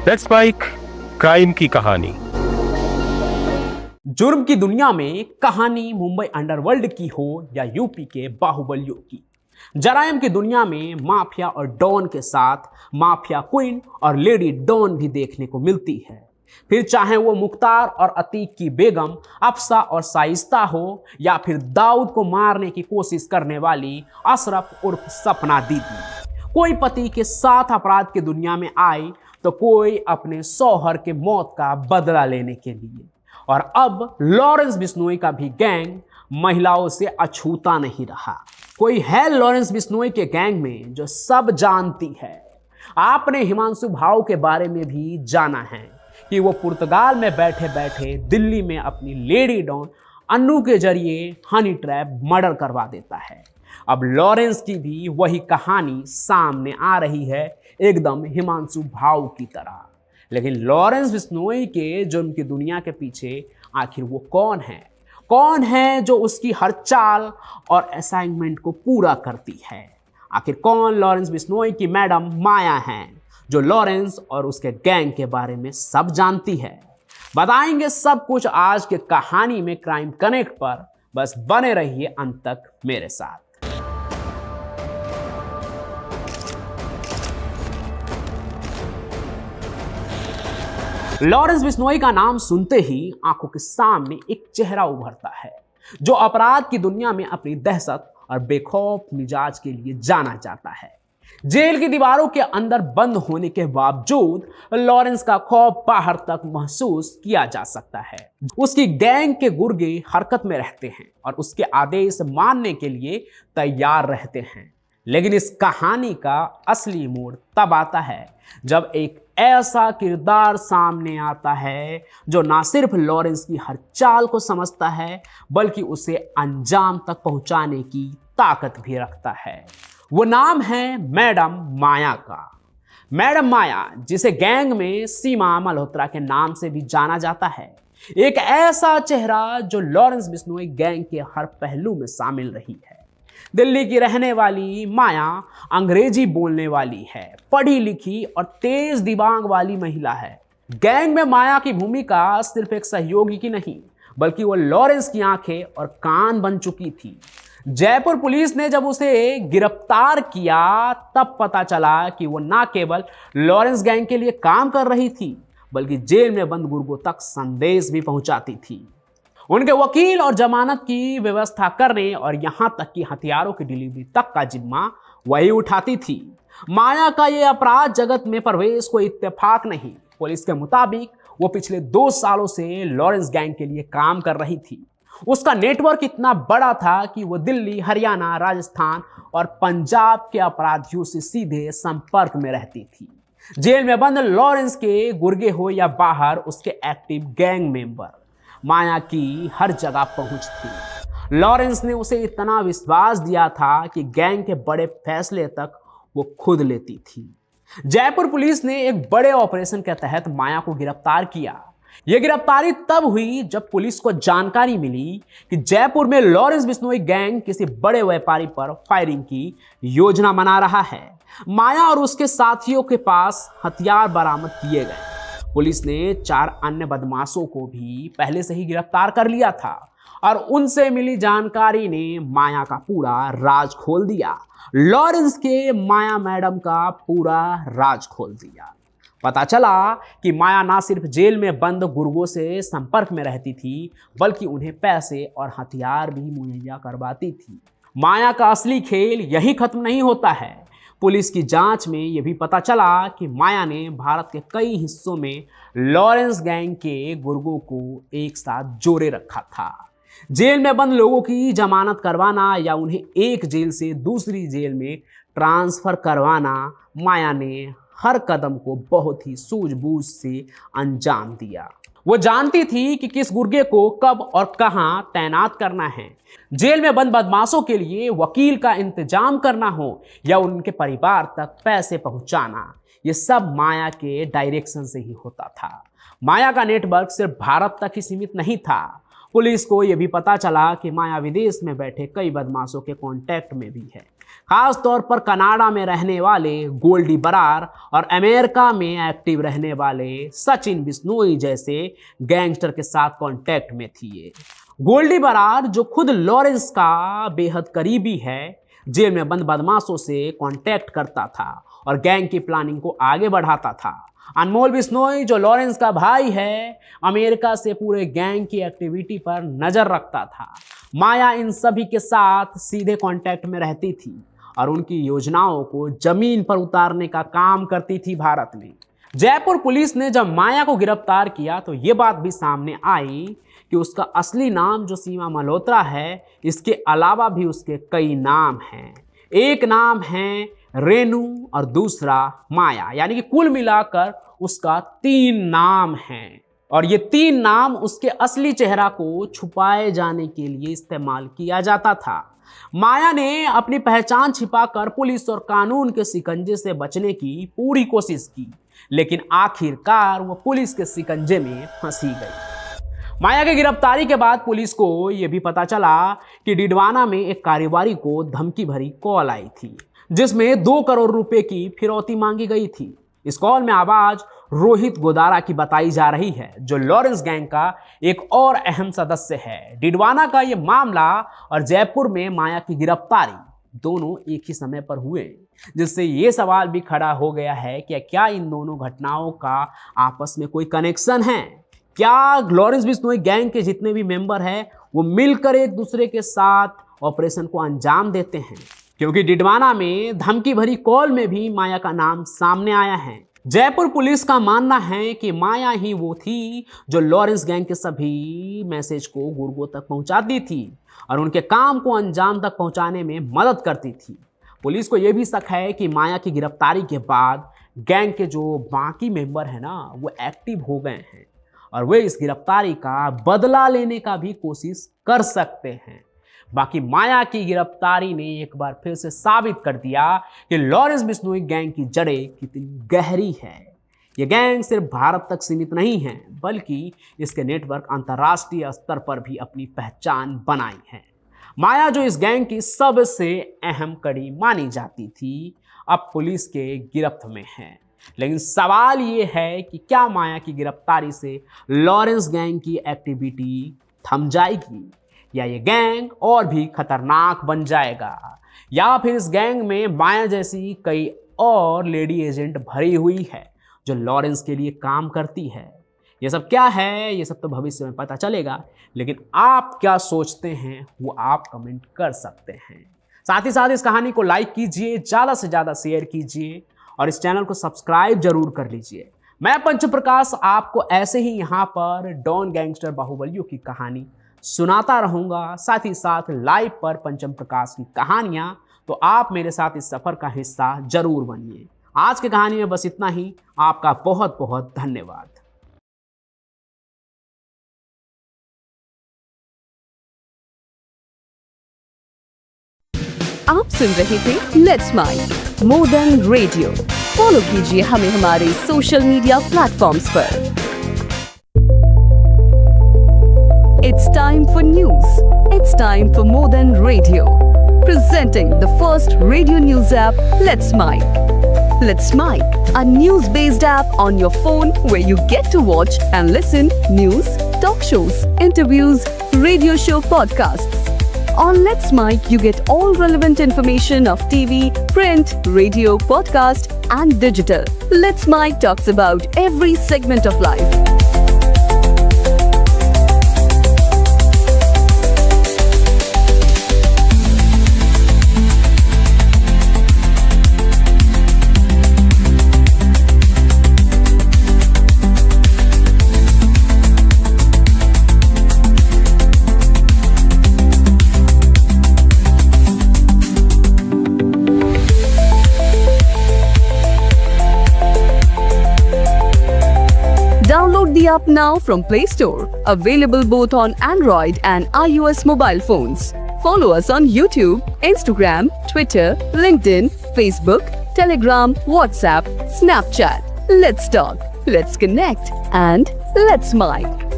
Let's spike crime की कहानी। जुर्म की दुनिया में कहानी मुंबई अंडरवर्ल्ड की हो या यूपी के बाहुबलियों की, जराइम की दुनिया में माफिया और डॉन के साथ माफिया क्वीन और लेडी डॉन भी देखने को मिलती है। फिर चाहे वो मुख्तार और अतीक की बेगम अफसा और साइस्ता हो, या फिर दाऊद को मारने की कोशिश करने वाली अशरफ उर्फ सपना दीदी। कोई पति के साथ अपराध की दुनिया में आए तो कोई अपने शौहर के मौत का बदला लेने के लिए। और अब लॉरेंस बिश्नोई का भी गैंग महिलाओं से अछूता नहीं रहा। कोई है लॉरेंस बिश्नोई के गैंग में जो सब जानती है। आपने हिमांशु भाव के बारे में भी जाना है कि वो पुर्तगाल में बैठे बैठे दिल्ली में अपनी लेडी डॉन अन्नू के जरिए हनी ट्रैप मर्डर करवा देता है। अब लॉरेंस की भी वही कहानी सामने आ रही है, एकदम हिमांशु भाव की तरह। लेकिन लॉरेंस बिश्नोई के जुर्म की दुनिया के पीछे आखिर वो कौन है? कौन है जो उसकी हर चाल और असाइनमेंट को पूरा करती है? आखिर कौन लॉरेंस बिश्नोई की मैडम माया है जो लॉरेंस और उसके गैंग के बारे में सब जानती है? बताएंगे सब कुछ आज के कहानी में क्राइम कनेक्ट पर। बस बने रहिए अंत तक मेरे साथ। लॉरेंस बिश्नोई का नाम सुनते ही आंखों के सामने एक चेहरा उभरता है जो अपराध की दुनिया में अपनी दहशत और बेखौफ मिजाज के लिए जाना जाता है। जेल की दीवारों के अंदर बंद होने के बावजूद लॉरेंस का खौफ बाहर तक महसूस किया जा सकता है। उसकी गैंग के गुर्गे हरकत में रहते हैं और उसके आदेश मानने के लिए तैयार रहते हैं। लेकिन इस कहानी का असली मोड़ तब आता है जब एक ऐसा किरदार सामने आता है जो ना सिर्फ लॉरेंस की हर चाल को समझता है बल्कि उसे अंजाम तक पहुंचाने की ताकत भी रखता है। वो नाम है मैडम माया का। मैडम माया, जिसे गैंग में सीमा मल्होत्रा के नाम से भी जाना जाता है, एक ऐसा चेहरा जो लॉरेंस बिश्नोई गैंग के हर पहलू में शामिल रही है। दिल्ली की रहने वाली माया अंग्रेजी बोलने वाली है, पढ़ी लिखी और तेज दिमाग वाली महिला है। गैंग में माया की भूमिका सिर्फ एक सहयोगी की नहीं बल्कि वो लॉरेंस की आंखें और कान बन चुकी थी। जयपुर पुलिस ने जब उसे गिरफ्तार किया तब पता चला कि वो ना केवल लॉरेंस गैंग के लिए काम कर रही थी बल्कि जेल में बंद गुर्गों तक संदेश भी पहुंचाती थी। उनके वकील और जमानत की व्यवस्था करने और यहां तक कि हथियारों की डिलीवरी तक का जिम्मा वही उठाती थी। माया का यह अपराध जगत में प्रवेश कोई इत्तेफाक नहीं। पुलिस के मुताबिक वो पिछले 2 सालों से लॉरेंस गैंग के लिए काम कर रही थी। उसका नेटवर्क इतना बड़ा था कि वो दिल्ली, हरियाणा, राजस्थान और पंजाब के अपराधियों से सीधे संपर्क में रहती थी। जेल में बंद लॉरेंस के गुर्गे हो या बाहर उसके एक्टिव गैंग मेंबर, माया की हर जगह पहुंच थी। लॉरेंस ने उसे इतना विश्वास दिया था कि गैंग के बड़े फैसले तक वो खुद लेती थी। जयपुर पुलिस ने एक बड़े ऑपरेशन के तहत माया को गिरफ्तार किया। यह गिरफ्तारी तब हुई जब पुलिस को जानकारी मिली कि जयपुर में लॉरेंस बिश्नोई गैंग किसी बड़े व्यापारी पर फायरिंग की योजना बना रहा है। माया और उसके साथियों के पास हथियार बरामद किए गए। पुलिस ने 4 अन्य बदमाशों को भी पहले से ही गिरफ्तार कर लिया था और उनसे मिली जानकारी ने माया का पूरा राज खोल दिया। लॉरेंस के माया मैडम का पूरा राज खोल दिया। पता चला कि माया ना सिर्फ जेल में बंद गुर्गों से संपर्क में रहती थी बल्कि उन्हें पैसे और हथियार भी मुहैया करवाती थी। माया का असली खेल यही खत्म नहीं होता है। पुलिस की जांच में यह भी पता चला कि माया ने भारत के कई हिस्सों में लॉरेंस गैंग के गुर्गों को एक साथ जोड़े रखा था। जेल में बंद लोगों की जमानत करवाना या उन्हें एक जेल से दूसरी जेल में ट्रांसफर करवाना, माया ने हर कदम को बहुत ही सूझबूझ से अंजाम दिया। वो जानती थी कि किस गुर्गे को कब और कहां तैनात करना है। जेल में बंद बदमाशों के लिए वकील का इंतजाम करना हो या उनके परिवार तक पैसे पहुंचाना, ये सब माया के डायरेक्शन से ही होता था। माया का नेटवर्क सिर्फ भारत तक ही सीमित नहीं था। पुलिस को यह भी पता चला कि माया विदेश में बैठे कई बदमाशों के कांटेक्ट में भी है, खास तौर पर कनाडा में रहने वाले गोल्डी बरार और अमेरिका में एक्टिव रहने वाले सचिन बिश्नोई जैसे गैंगस्टर के साथ कांटेक्ट में थी। ये गोल्डी बरार, जो खुद लॉरेंस का बेहद करीबी है, जेल में बंद बदमाशों से कांटेक्ट करता था और गैंग की प्लानिंग को आगे बढ़ाता था। अनमोल बिश्नोई, जो लॉरेंस का भाई है, अमेरिका से पूरे गैंग की एक्टिविटी पर नजर रखता था। माया इन सभी के साथ सीधे कांटेक्ट में रहती थी और उनकी योजनाओं को जमीन पर उतारने का काम करती थी भारत में। जयपुर पुलिस ने जब माया को गिरफ्तार किया तो ये बात भी सामने आई कि उसका असली नाम जो सीमा मल्होत्रा है, इसके अलावा भी उसके कई नाम हैं। एक नाम है रेनू और दूसरा माया, यानी कि कुल मिलाकर उसका 3 नाम हैं। और ये 3 नाम उसके असली चेहरा को छुपाए जाने के लिए इस्तेमाल किया जाता था। माया ने अपनी पहचान छिपाकर पुलिस और कानून के शिकंजे से बचने की पूरी कोशिश की, लेकिन आखिरकार वो पुलिस के शिकंजे में फंसी गई। माया की गिरफ्तारी के बाद पुलिस को यह भी पता चला कि डिडवाना में एक कारोबारी को धमकी भरी कॉल आई थी, जिसमें 2 करोड़ रुपए की फिरौती मांगी गई थी। इस कॉल में आवाज रोहित गोदारा की बताई जा रही है, जो लॉरेंस गैंग का एक और अहम सदस्य है। डिडवाना का यह मामला और जयपुर में माया की गिरफ्तारी दोनों एक ही समय पर हुए, जिससे ये सवाल भी खड़ा हो गया है कि क्या इन दोनों घटनाओं का आपस में कोई कनेक्शन है। क्या लॉरेंस बिश्नोई गैंग के जितने भी मेंबर हैं वो मिलकर एक दूसरे के साथ ऑपरेशन को अंजाम देते हैं, क्योंकि डिडवाना में धमकी भरी कॉल में भी माया का नाम सामने आया है। जयपुर पुलिस का मानना है कि माया ही वो थी जो लॉरेंस गैंग के सभी मैसेज को गुर्गों तक पहुंचाती थी और उनके काम को अंजाम तक पहुंचाने में मदद करती थी। पुलिस को यह भी शक है कि माया की गिरफ्तारी के बाद गैंग के जो बाकी मेंबर हैं ना, वो एक्टिव हो गए हैं और वे इस गिरफ्तारी का बदला लेने का भी कोशिश कर सकते हैं। बाकी माया की गिरफ्तारी ने एक बार फिर से साबित कर दिया कि लॉरेंस बिश्नोई गैंग की जड़ें कितनी गहरी है। ये गैंग सिर्फ भारत तक सीमित नहीं है, बल्कि इसके नेटवर्क अंतर्राष्ट्रीय स्तर पर भी अपनी पहचान बनाई है। माया, जो इस गैंग की सबसे अहम कड़ी मानी जाती थी, अब पुलिस के गिरफ्त में है। लेकिन सवाल ये है कि क्या माया की गिरफ्तारी से लॉरेंस गैंग की एक्टिविटी थम जाएगी, या ये गैंग और भी खतरनाक बन जाएगा, या फिर इस गैंग में माया जैसी कई और लेडी एजेंट भरी हुई है जो लॉरेंस के लिए काम करती है। ये सब क्या है, ये सब तो भविष्य में पता चलेगा, लेकिन आप क्या सोचते हैं वो आप कमेंट कर सकते हैं। साथ ही साथ इस कहानी को लाइक कीजिए, ज़्यादा से ज़्यादा शेयर कीजिए और इस चैनल को सब्सक्राइब जरूर कर लीजिए। मैं पंचम प्रकाश आपको ऐसे ही यहाँ पर डॉन गैंगस्टर बाहुबलियों की कहानी सुनाता रहूंगा। साथ ही साथ लाइव पर पंचम प्रकाश की कहानियां, तो आप मेरे साथ इस सफर का हिस्सा जरूर बनिए। आज की कहानी में बस इतना ही। आपका बहुत बहुत धन्यवाद। आप सुन रहे थे let's make more than radio. Follow कीजिए हमें हमारे सोशल मीडिया प्लेटफॉर्म्स पर। It's time for news. It's time for more than radio. Presenting the first radio news app, Let's Mic. Let's Mic, a news-based app on your phone where you get to watch and listen news, talk shows, interviews, radio show podcasts. On Let's Mic, you get all relevant information of TV, print, radio, podcast, and digital. Let's Mic talks about every segment of life. Download the app now from Play Store. Available both on Android and iOS mobile phones. Follow us on YouTube, Instagram, Twitter, LinkedIn, Facebook, Telegram, WhatsApp, Snapchat. Let's talk, let's connect, and let's mic.